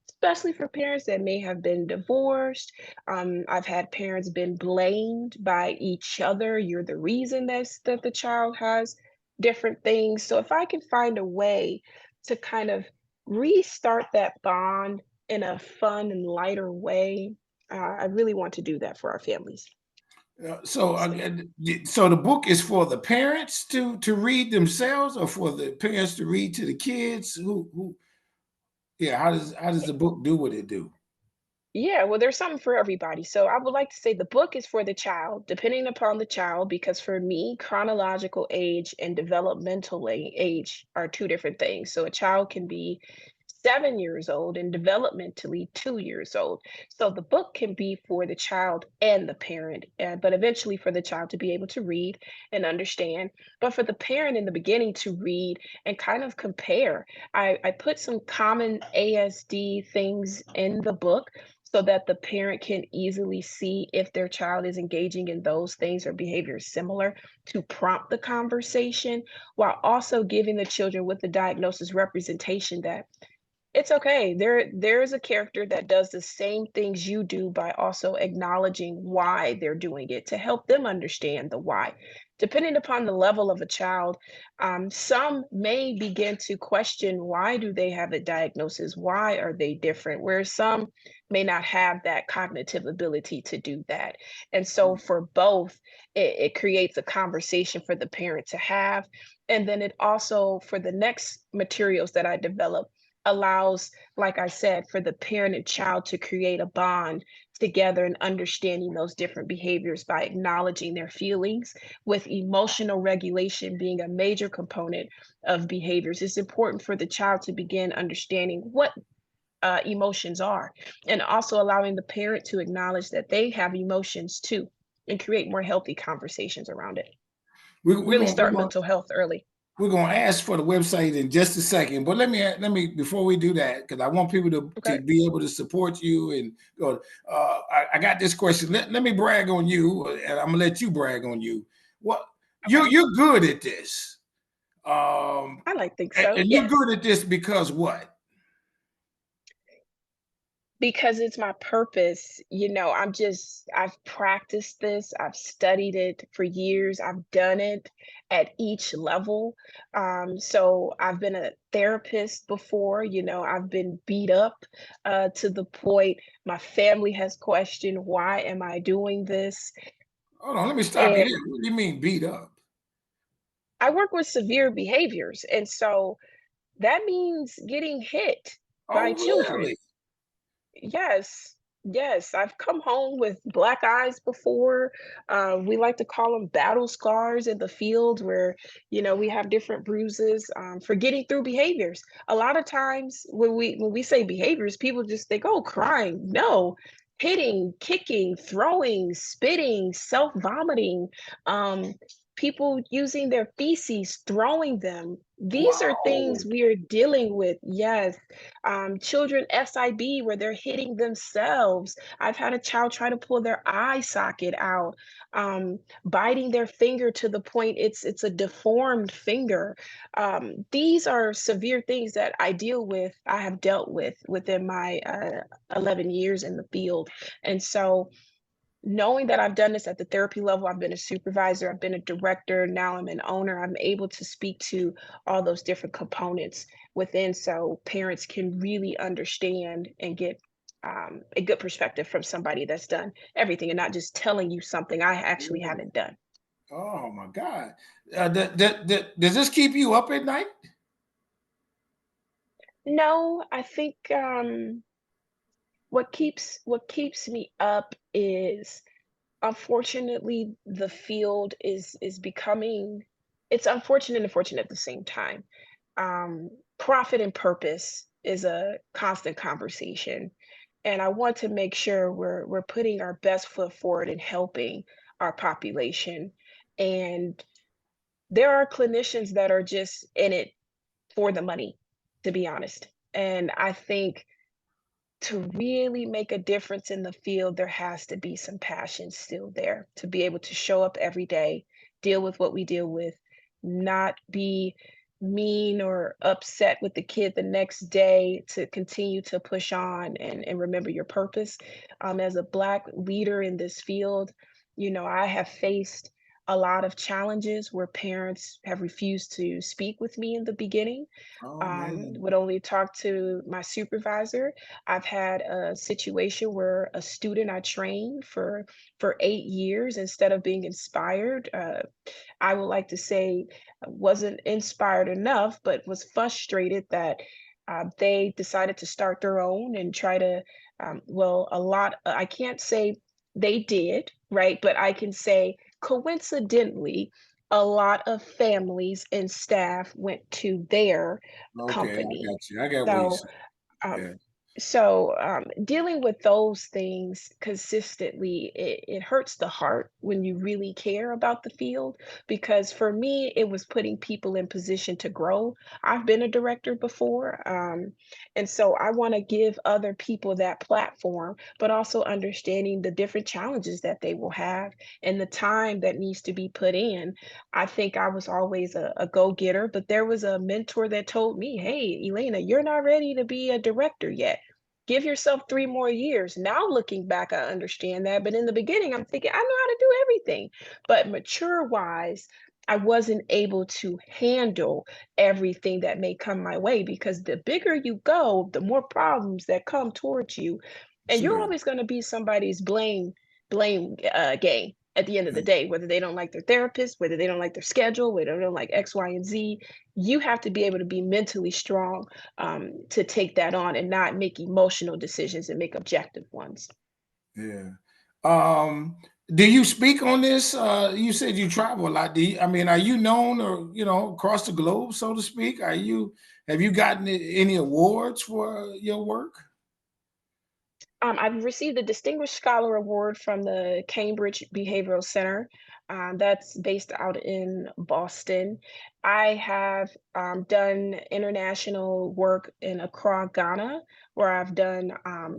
especially for parents that may have been divorced. I've had parents been blamed by each other. You're the reason that the child has different things. So if I can find a way to kind of restart that bond in a fun and lighter way, I really want to do that for our families. So, So so the book is for the parents to read themselves, or for the parents to read to the kids? Who? Yeah. How does the book do what it do? yeah, well, there's something for everybody. So I would like to say the book is for the child, depending upon the child, because for me, chronological age and developmental age are two different things. So a child can be 7 years old and developmentally 2 years old. So the book can be for the child and the parent, but eventually for the child to be able to read and understand. But for the parent in the beginning to read and kind of compare, I put some common ASD things in the book so that the parent can easily see if their child is engaging in those things or behaviors similar to prompt the conversation, while also giving the children with the diagnosis representation that it's okay. There's a character that does the same things you do by also acknowledging why they're doing it to help them understand the why. Depending upon the level of a child, some may begin to question why do they have a diagnosis? Why are they different? Whereas some may not have that cognitive ability to do that. And so for both, it creates a conversation for the parent to have. And then it also, for the next materials that I develop, allows, like I said, for the parent and child to create a bond together and understanding those different behaviors by acknowledging their feelings, with emotional regulation being a major component of behaviors. It's important for the child to begin understanding what emotions are, and also allowing the parent to acknowledge that they have emotions too and create more healthy conversations around it. We're, we're Really gonna we're start gonna mental health early. we're gonna ask for the website in just a second, but let me before we do that, because I want people to Okay. be able to support you and go. I got this question. Let me brag on you, and I'm gonna let you brag on you. What Okay. you're good at this, um, I like think and, so. and you're Yes. good at this because what? Because it's my purpose, I've practiced this, I've studied it for years, I've done it at each level. So I've been a therapist before, I've been beat up to the point my family has questioned, why am I doing this? Hold on, let me stop you And there. What do you mean beat up? I work with severe behaviors. And so that means getting hit by Oh, children. really? Yes, yes, I've come home with black eyes before. We like to call them battle scars in the field where, we have different bruises for getting through behaviors. A lot of times when we say behaviors, people just think, oh, crying. No, hitting, kicking, throwing, spitting, self-vomiting, um, people using their feces, throwing them. These are Wow. things we are dealing with. Yes, children SIB where they're hitting themselves. I've had a child try to pull their eye socket out, biting their finger to the point it's a deformed finger. These are severe things that I have dealt with within my 11 years in the field. And so knowing that I've done this at the therapy level, I've been a supervisor, I've been a director, now I'm an owner, I'm able to speak to all those different components within so parents can really understand and get a good perspective from somebody that's done everything and not just telling you something I actually Yeah. haven't done. Oh my God. Does this keep you up at night? No, I think what keeps me up is, unfortunately, the field is becoming, it's unfortunate and fortunate at the same time. Um, Profit and purpose is a constant conversation, and I want to make sure we're putting our best foot forward in helping our population. And there are clinicians that are just in it for the money, to be honest. And I think to really make a difference in the field, there has to be some passion still there to be able to show up every day, deal with what we deal with, not be mean or upset with the kid the next day, to continue to push on and remember your purpose. As a Black leader in this field, I have faced a lot of challenges where parents have refused to speak with me in the beginning, Oh man. would only talk to my supervisor. I've had a situation where a student I trained for 8 years, instead of being inspired, I would like to say, wasn't inspired enough, but was frustrated that they decided to start their own and try to, well, a lot, I can't say they did, right? But I can say coincidentally, a lot of families and staff went to their Okay, I company. got you. I got what you So said. um, Yeah. dealing with those things consistently, it hurts the heart when you really care about the field. Because for me, it was putting people in position to grow. I've been a director before, and so I want to give other people that platform, but also understanding the different challenges that they will have and the time that needs to be put in. I think I was always a go-getter, but there was a mentor that told me, "Hey, Elena, you're not ready to be a director yet. Give yourself 3 more years." Now looking back, I understand that, but in the beginning, I'm thinking, "I know how to do everything." But mature-wise, I wasn't able to handle everything that may come my way, because the bigger you go, the more problems that come towards you, and you're Sure. always gonna be somebody's blame game at the end of the day, whether they don't like their therapist, whether they don't like their schedule, whether they don't like X, Y, and Z. You have to be able to be mentally strong, to take that on and not make emotional decisions and make objective ones. Yeah. Um, do you speak on this? You said you travel a lot. I mean, are you known or across the globe, so to speak? Have you gotten any awards for your work? I've received a Distinguished Scholar Award from the Cambridge Behavioral Center. That's based out in Boston. I have done international work in Accra, Ghana, where I've done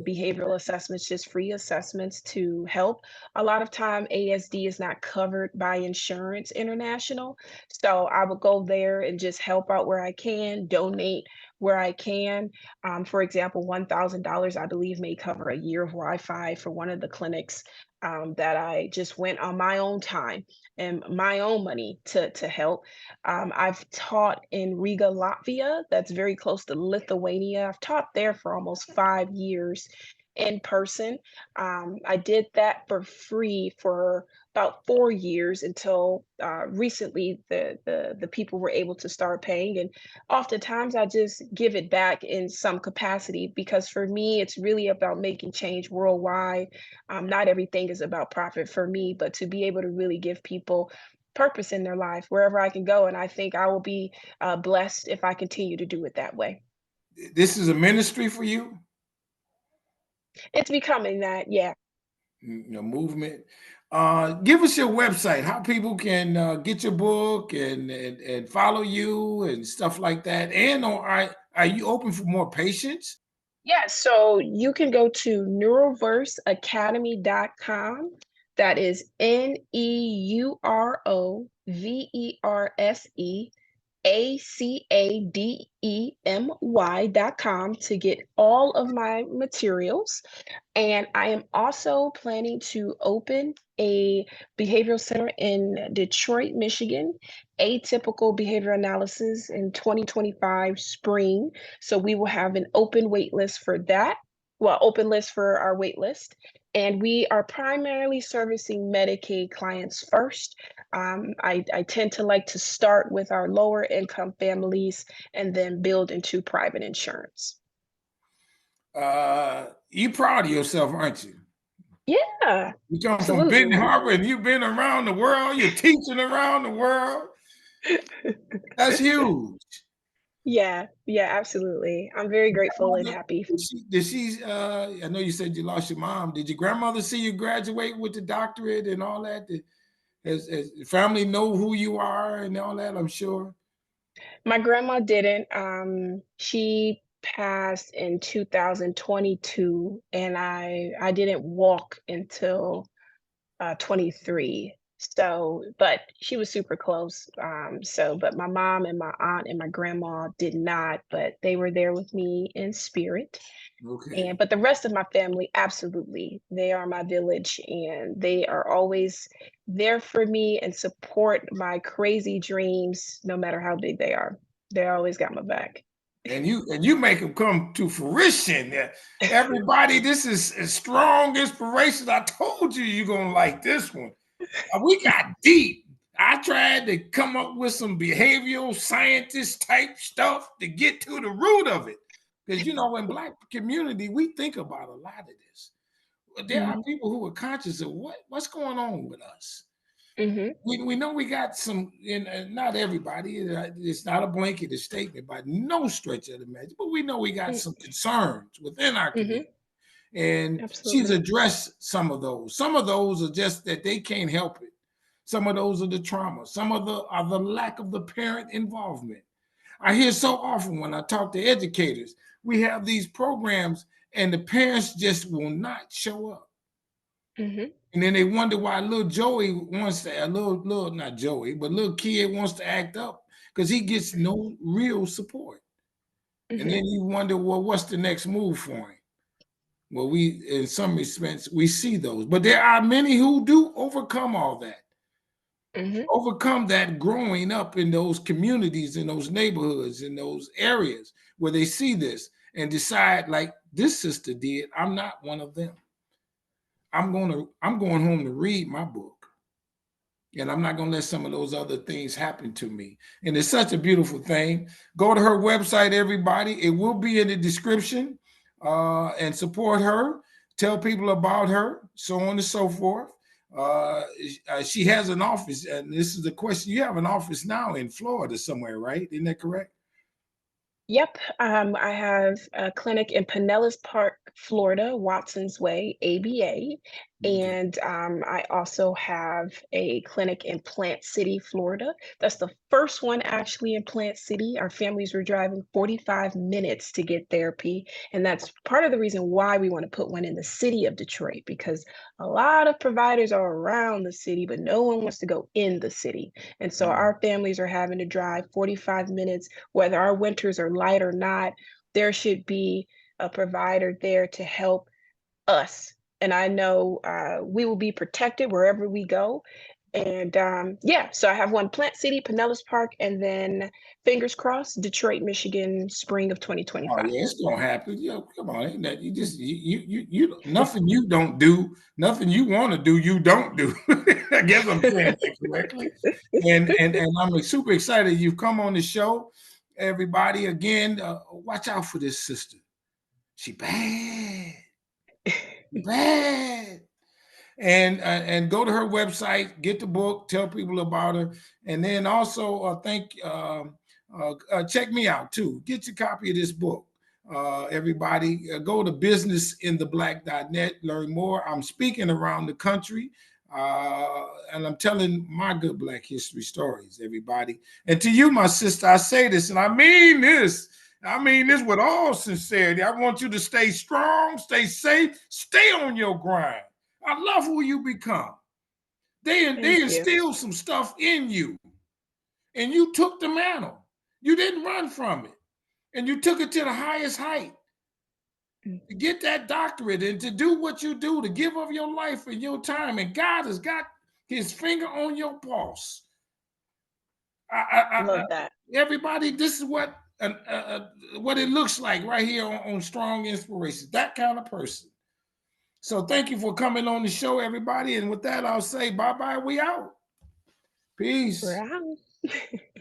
behavioral assessments, just free assessments to help. A lot of time, ASD is not covered by insurance international. So I would go there and just help out where I can, donate where I can. For example, $1,000, I believe, may cover a year of Wi-Fi for one of the clinics, that I just went on my own time and my own money to help. I've taught in Riga, Latvia. That's very close to Lithuania. I've taught there for almost 5 years in person. I did that for free for about 4 years until recently the people were able to start paying. And oftentimes I just give it back in some capacity, because for me, it's really about making change worldwide. Not everything is about profit for me, but to be able to really give people purpose in their life wherever I can go. And I think I will be blessed if I continue to do it that way. This is a ministry for you, It's becoming that, yeah. movement. Give us your website, how people can get your book and follow you and stuff like that. And or are you open for more patients? Yeah, so you can go to neuroverseacademy.com. That is NeuroverseAcademy.com to get all of my materials. And I am also planning to open a behavioral center in Detroit, Michigan, atypical behavior analysis in 2025 spring. So we will have an open wait list for that. well, open list for our wait list, and we are primarily servicing Medicaid clients first. I tend to like to start with our lower income families and then build into private insurance. You proud of yourself, aren't you? Yeah, You come from Benton absolutely. Harbor and you've been around the world. You're teaching around the world. That's huge. Yeah, yeah, absolutely. I'm very grateful and Grandmother, happy. I know you said you lost your mom. Did your grandmother see you graduate with the doctorate and all that? Has the family know who you are and all that, I'm sure? My grandma didn't. She passed in 2022, and I didn't walk until 23. So, but she was super close. But my mom and my aunt and my grandma did not, but they were there with me in spirit. Okay. And but the rest of my family, absolutely. They are my village and they are always there for me and support my crazy dreams no matter how big they are. They always got my back. And you make them come to fruition. Everybody, this is a strong inspiration. I told you you're gonna like this one. We got deep. I tried to come up with some behavioral scientist type stuff to get to the root of it. Because in Black community, we think about a lot of this. There are Mhm. people who are conscious of what's going on with us. Mhm. We know we got some, and not everybody, it's not a blanketed statement by no stretch of the imagination, but we know we got Mm, some concerns within our mhm. community. And she's Absolutely. addressed some of those. Some of those are just that they can't help it. Some of those are the trauma. Some of the are the lack of the parent involvement. I hear so often when I talk to educators, we have these programs and the parents just will not show up. Mhm. And then they wonder why little Joey wants to, a little, not Joey, but little kid wants to act up because he gets no real support. And Mhm. then you wonder, well, what's the next move for him? Well, we, in some respects, we see those, but there are many who do Mhm. overcome that growing up in those communities, in those neighborhoods, in those areas where they see this and decide, like this sister did, I'm not one of them. I'm going home to read my book. And I'm not going to let some of those other things happen to me. And it's such a beautiful thing. Go to her website, everybody. It will be in the description, and support her. Tell people about her, so on and so forth. Uh, she has an office, and this is the question. You have an office now in Florida somewhere, right? Isn't that correct? Yep, I have a clinic in Pinellas Park, Florida, Watson's Way, ABA, Okay. and I also have a clinic in Plant City, Florida. That's the first one actually in Plant City. Our families were driving 45 minutes to get therapy, and that's part of the reason why we want to put one in the city of Detroit because a lot of providers are around the city, but no one wants to go in the city. And so Mm. our families are having to drive 45 minutes whether our winters are light or not, there should be a provider there to help us. And I know we will be protected wherever we go. And yeah, so I have one Plant City, Pinellas Park, and then fingers crossed, Detroit, Michigan, spring of Oh 2025. yeah, it's gonna happen. Come on, ain't that you just nothing you don't do, nothing you want to do, you don't do. I guess I'm saying that correctly. And I'm super excited you've come on the show. Everybody, again, watch out for this sister. She bad. And go to her website, get the book, tell people about her, and then also check me out too. Get your copy of this book. Everybody, go to businessintheblack.net, learn more. I'm speaking around the country, and I'm telling my good Black history stories, everybody. And to you, my sister, I say this, and I mean this. I mean this with all sincerity. I want you to stay strong, stay safe, stay on your grind. I love who you become. They Thank you. instilled some stuff in you, and you took the mantle. You didn't run from it, and you took it to the highest height Mm, to get that doctorate and to do what you do, to give of your life and your time. And God has got His finger on your pulse. love that. Everybody, this is what what it looks like right here on Strong Inspirations. That kind of person. So thank you for coming on the show, everybody. And with that, I'll say bye-bye. We out. We're Peace. out.